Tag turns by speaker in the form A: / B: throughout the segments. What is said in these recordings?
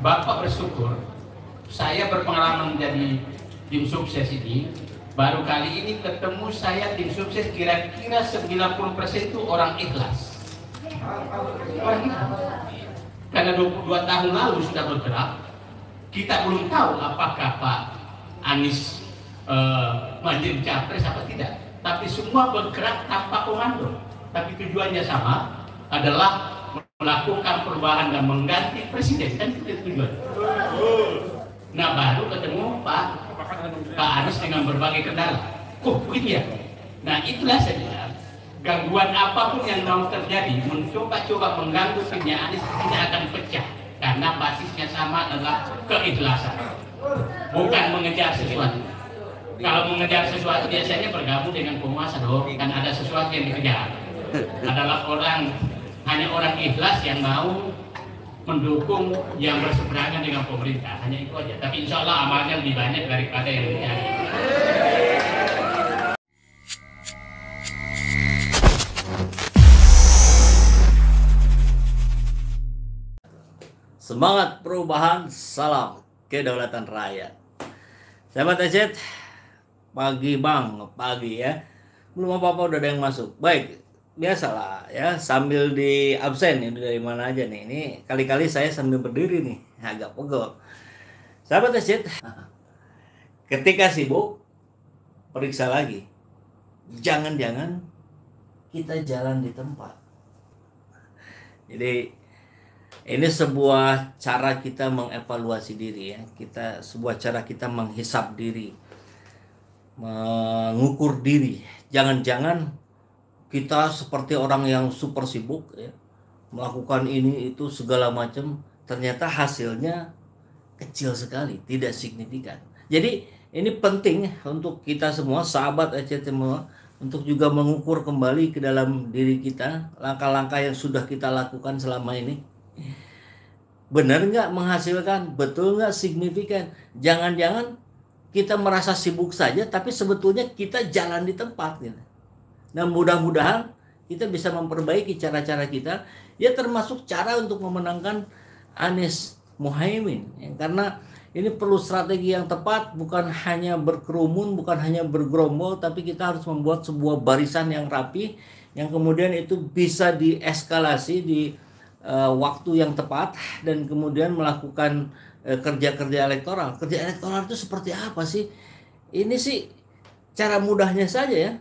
A: Bapak bersyukur saya berpengalaman menjadi tim sukses ini. Baru kali ini ketemu saya tim sukses kira-kira 90% itu orang ikhlas. Karena 22 tahun lalu sudah bergerak, kita belum tahu apakah Pak Anies menjadi capres apa tidak. Tapi semua bergerak tanpa komando. Tapi tujuannya sama, adalah melakukan perubahan dan mengganti presiden, kan itu tujuan. Nah baru ketemu Pak Anies dengan berbagai kendala. Begitu ya. Nah itulah saja. Gangguan apapun yang mau terjadi, mencoba-coba mengganggu timnya Anies tidak akan pecah. Karena basisnya sama adalah keikhlasan. Bukan mengejar sesuatu. Kalau mengejar sesuatu biasanya bergabung dengan penguasa dong. Kan ada sesuatu yang dikejar. Adalah hanya orang ikhlas yang mau mendukung yang berseberangan dengan pemerintah. Hanya itu aja. Tapi insya Allah amalnya lebih banyak daripada yang dicari.
B: Semangat perubahan, salam kedaulatan rakyat. Sahabat Ecet, pagi bang, pagi ya. Belum apa-apa udah ada yang masuk. Baik, biasalah ya, sambil di absen ini dari mana aja nih. Ini kali-kali saya sambil berdiri nih, agak pegel. Sahabat Ecet, ketika sibuk, periksa lagi. Jangan-jangan kita jalan di tempat. Jadi ini sebuah cara kita mengevaluasi diri ya. Sebuah cara kita menghisap diri, mengukur diri. Jangan-jangan kita seperti orang yang super sibuk ya, melakukan ini itu segala macam, ternyata hasilnya kecil sekali, tidak signifikan. Jadi ini penting untuk kita semua, sahabat Ecet semua, untuk juga mengukur kembali ke dalam diri kita langkah-langkah yang sudah kita lakukan selama ini. Benar nggak menghasilkan? Betul nggak signifikan? Jangan-jangan kita merasa sibuk saja, tapi sebetulnya kita jalan di tempat gitu. Nah mudah-mudahan kita bisa memperbaiki cara-cara kita, ya termasuk cara untuk memenangkan Anies Mohaimin ya, karena ini perlu strategi yang tepat, bukan hanya berkerumun, bukan hanya bergerombol, tapi kita harus membuat sebuah barisan yang rapi, yang kemudian itu bisa dieskalasi di waktu yang tepat, dan kemudian melakukan kerja-kerja elektoral. Kerja elektoral itu seperti apa sih? Ini sih cara mudahnya saja ya.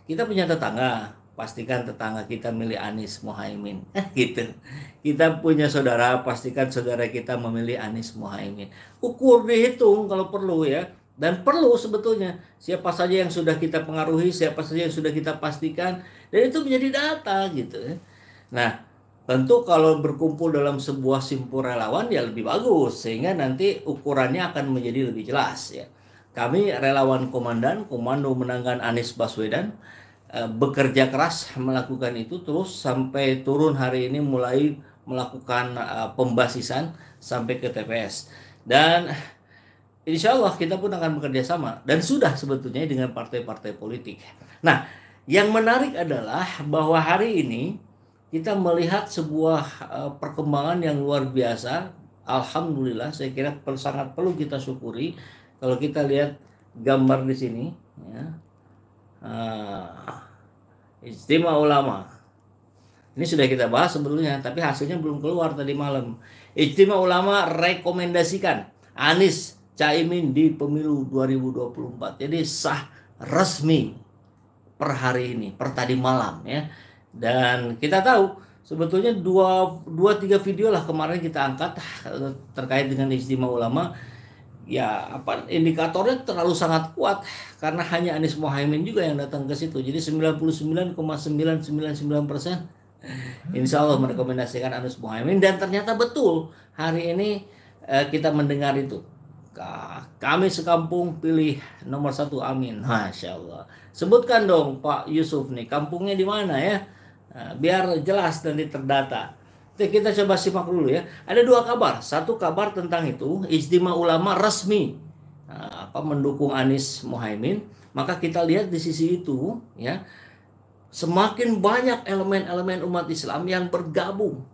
B: Kita punya tetangga, pastikan tetangga kita milih Anies Mohaimin. Gitu. Kita punya saudara, pastikan saudara kita memilih Anies Mohaimin. Ukur, dihitung kalau perlu ya. Dan perlu sebetulnya siapa saja yang sudah kita pengaruhi, siapa saja yang sudah kita pastikan, dan itu menjadi data gitu ya. Nah, tentu kalau berkumpul dalam sebuah simpul relawan ya lebih bagus, sehingga nanti ukurannya akan menjadi lebih jelas ya. Kami relawan komandan, komando menangkan Anies Baswedan, bekerja keras melakukan itu terus sampai turun hari ini mulai melakukan pembasisan sampai ke TPS. Dan insya Allah kita pun akan bekerja sama, dan sudah sebetulnya dengan partai-partai politik. Nah, yang menarik adalah bahwa hari ini kita melihat sebuah perkembangan yang luar biasa. Alhamdulillah, saya kira sangat perlu kita syukuri. Kalau kita lihat gambar di sini, ya, Ijtima Ulama. Ini sudah kita bahas sebelumnya, tapi hasilnya belum keluar tadi malam. Ijtima Ulama rekomendasikan Anies Caimin di pemilu 2024. Jadi sah resmi per hari ini, per tadi malam ya. Dan kita tahu sebetulnya dua tiga video lah kemarin kita angkat terkait dengan Ijtima Ulama. Ya apa, indikatornya terlalu sangat kuat karena hanya Anies Mohaimin juga yang datang ke situ. Jadi 99,999% insya Allah merekomendasikan Anies Mohaimin, dan ternyata betul hari ini kita mendengar itu. Kami sekampung pilih nomor 1 Amin. Masya Allah. Sebutkan dong Pak Yusuf nih, kampungnya di mana ya? Biar jelas dan terdata. Kita coba simak dulu ya. Ada 2 kabar. Satu kabar tentang itu, Ijtima Ulama resmi mendukung Anies Mohaimin. Maka kita lihat di sisi itu ya, semakin banyak elemen-elemen umat Islam yang bergabung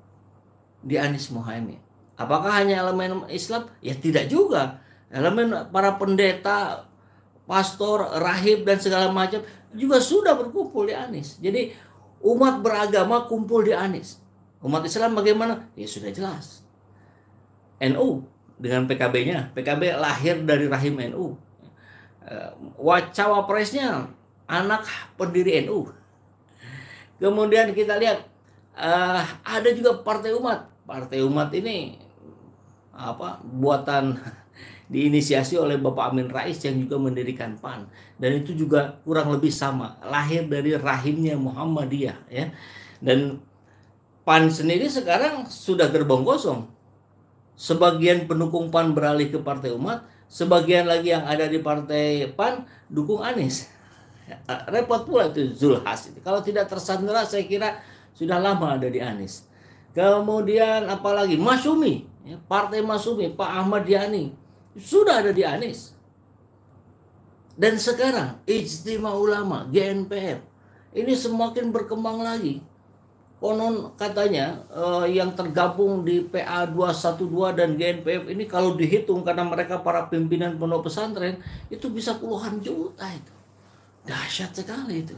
B: di Anies Mohaimin. Apakah hanya elemen Islam? Ya tidak juga. Elemen para pendeta, pastor, rahib dan segala macam juga sudah berkumpul di Anies. Jadi umat beragama kumpul di Anies. Umat Islam bagaimana? Ya sudah jelas. NU dengan PKB-nya. PKB lahir dari rahim NU. Cawapresnya anak pendiri NU. Kemudian kita lihat ada juga Partai Umat. Partai Umat ini buatan diinisiasi oleh Bapak Amin Rais yang juga mendirikan PAN, dan itu juga kurang lebih sama, lahir dari rahimnya Muhammadiyah ya. Dan PAN sendiri sekarang sudah gerbong kosong. Sebagian pendukung PAN beralih ke Partai Umat, sebagian lagi yang ada di Partai PAN dukung Anies. Repot pula itu Zulhas. Kalau tidak tersandera saya kira sudah lama ada di Anies. Kemudian apalagi Masyumi, ya, Partai Masyumi, Pak Ahmad Yani sudah ada di Anies. Dan sekarang Ijtima Ulama, GNPF ini semakin berkembang lagi. Konon katanya yang tergabung di PA 212 dan GNPF ini kalau dihitung karena mereka para pimpinan pondok pesantren itu bisa puluhan juta itu. Dahsyat sekali itu.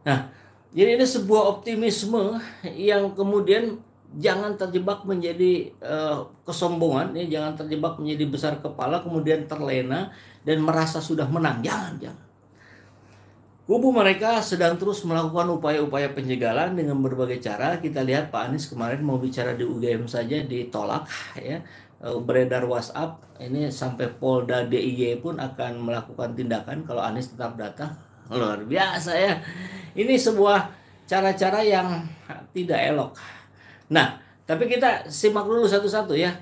B: Nah, jadi ini sebuah optimisme yang kemudian jangan terjebak menjadi kesombongan, ya, jangan terjebak menjadi besar kepala kemudian terlena dan merasa sudah menang. Jangan. Kubu mereka sedang terus melakukan upaya-upaya penjagalan dengan berbagai cara. Kita lihat Pak Anies kemarin mau bicara di UGM saja ditolak ya. Beredar WhatsApp ini sampai Polda DIY pun akan melakukan tindakan kalau Anies tetap datang. Luar biasa ya. Ini sebuah cara-cara yang tidak elok. Nah, tapi kita simak dulu satu-satu ya.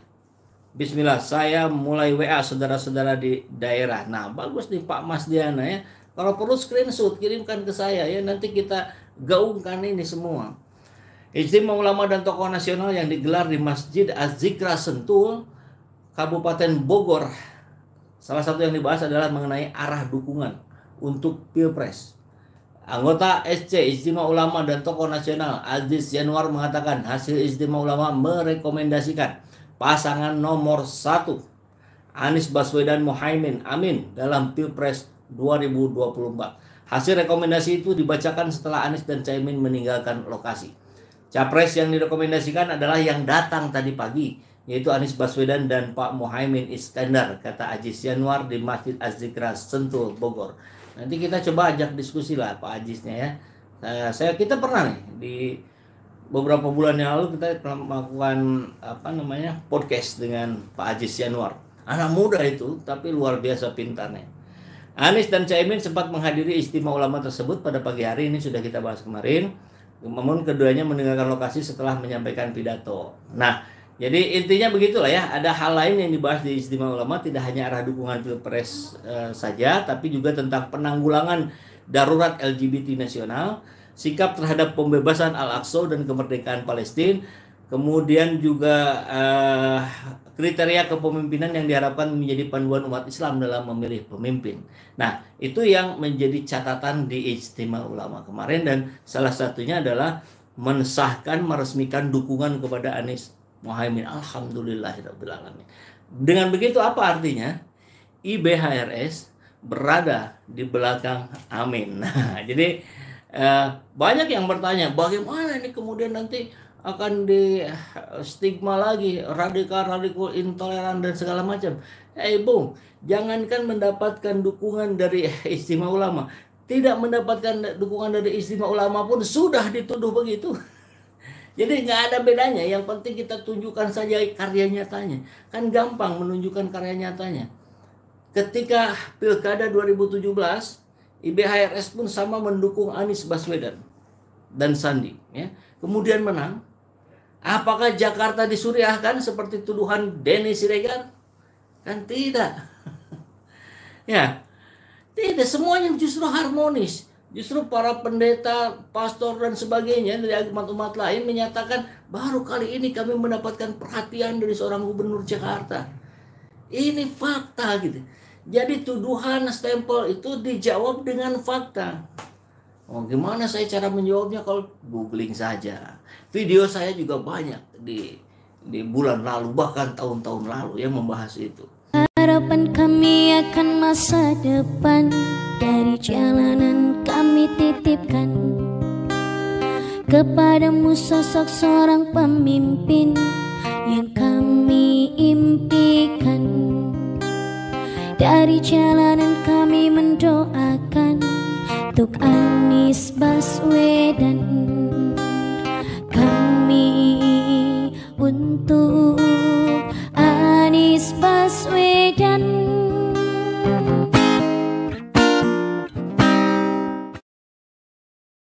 B: Bismillah, saya mulai WA saudara-saudara di daerah. Nah, bagus nih Pak Mas Diana ya. Kalau perlu screenshot kirimkan ke saya ya, nanti kita gaungkan ini semua. Ijtima Ulama dan tokoh nasional yang digelar di Masjid Az-Zikra Sentul, Kabupaten Bogor. Salah satu yang dibahas adalah mengenai arah dukungan untuk Pilpres. Anggota SC Ijtima Ulama dan tokoh nasional Aziz Yanuar mengatakan hasil Ijtima Ulama merekomendasikan pasangan nomor 1 Anies Baswedan Muhaimin Amin dalam Pilpres 2024. Hasil rekomendasi itu dibacakan setelah Anies dan Caimin meninggalkan lokasi. Capres yang direkomendasikan adalah yang datang tadi pagi, yaitu Anies Baswedan dan Pak Muhaimin Iskandar, kata Aziz Yanuar di Masjid Az-Zikra Sentul, Bogor. Nanti kita coba ajak diskusi lah Pak Ajiznya ya. Kita pernah nih di beberapa bulan yang lalu kita melakukan podcast dengan Pak Aziz Yanuar. Anak muda itu tapi luar biasa pintarnya. Anies dan Caimin sempat menghadiri Ijtima Ulama tersebut pada pagi hari, ini sudah kita bahas kemarin. Namun keduanya meninggalkan lokasi setelah menyampaikan pidato. Nah, jadi intinya begitulah ya. Ada hal lain yang dibahas di Ijtima Ulama, tidak hanya arah dukungan Pilpres saja, tapi juga tentang penanggulangan darurat LGBT nasional, sikap terhadap pembebasan Al-Aqsa dan kemerdekaan Palestina, kemudian juga kriteria kepemimpinan yang diharapkan menjadi panduan umat Islam dalam memilih pemimpin. Nah, itu yang menjadi catatan di Ijtima Ulama kemarin, dan salah satunya adalah mensahkan, meresmikan dukungan kepada Anies Muhaimin. Alhamdulillahirabbil alamin. Dengan begitu apa artinya? IBHRS berada di belakang Amin. Nah, jadi banyak yang bertanya, bagaimana ini kemudian nanti akan di stigma lagi radikal intoleran dan segala macam. Bung, jangankan mendapatkan dukungan dari Ijtima Ulama, tidak mendapatkan dukungan dari Ijtima Ulama pun sudah dituduh begitu. Jadi nggak ada bedanya. Yang penting kita tunjukkan saja karya nyatanya. Kan gampang menunjukkan karya nyatanya. Ketika Pilkada 2017, IBHRS pun sama mendukung Anies Baswedan dan Sandi, ya. Kemudian menang. Apakah Jakarta disuriahkan seperti tuduhan Denny Siregar? Kan tidak. Ya, tidak, semuanya justru harmonis. Justru para pendeta, pastor dan sebagainya dari umat-umat lain menyatakan baru kali ini kami mendapatkan perhatian dari seorang gubernur Jakarta. Ini fakta gitu. Jadi tuduhan stempel itu dijawab dengan fakta. Oh, gimana saya cara menjawabnya? Kalau googling saja. Video saya juga banyak di di bulan lalu, bahkan tahun-tahun lalu yang membahas itu.
C: Harapan kami akan masa depan, dari jalanan kami titipkan kepadamu sosok seorang pemimpin yang kami impikan. Dari jalanan kami mendoakan untuk Anies Baswedan.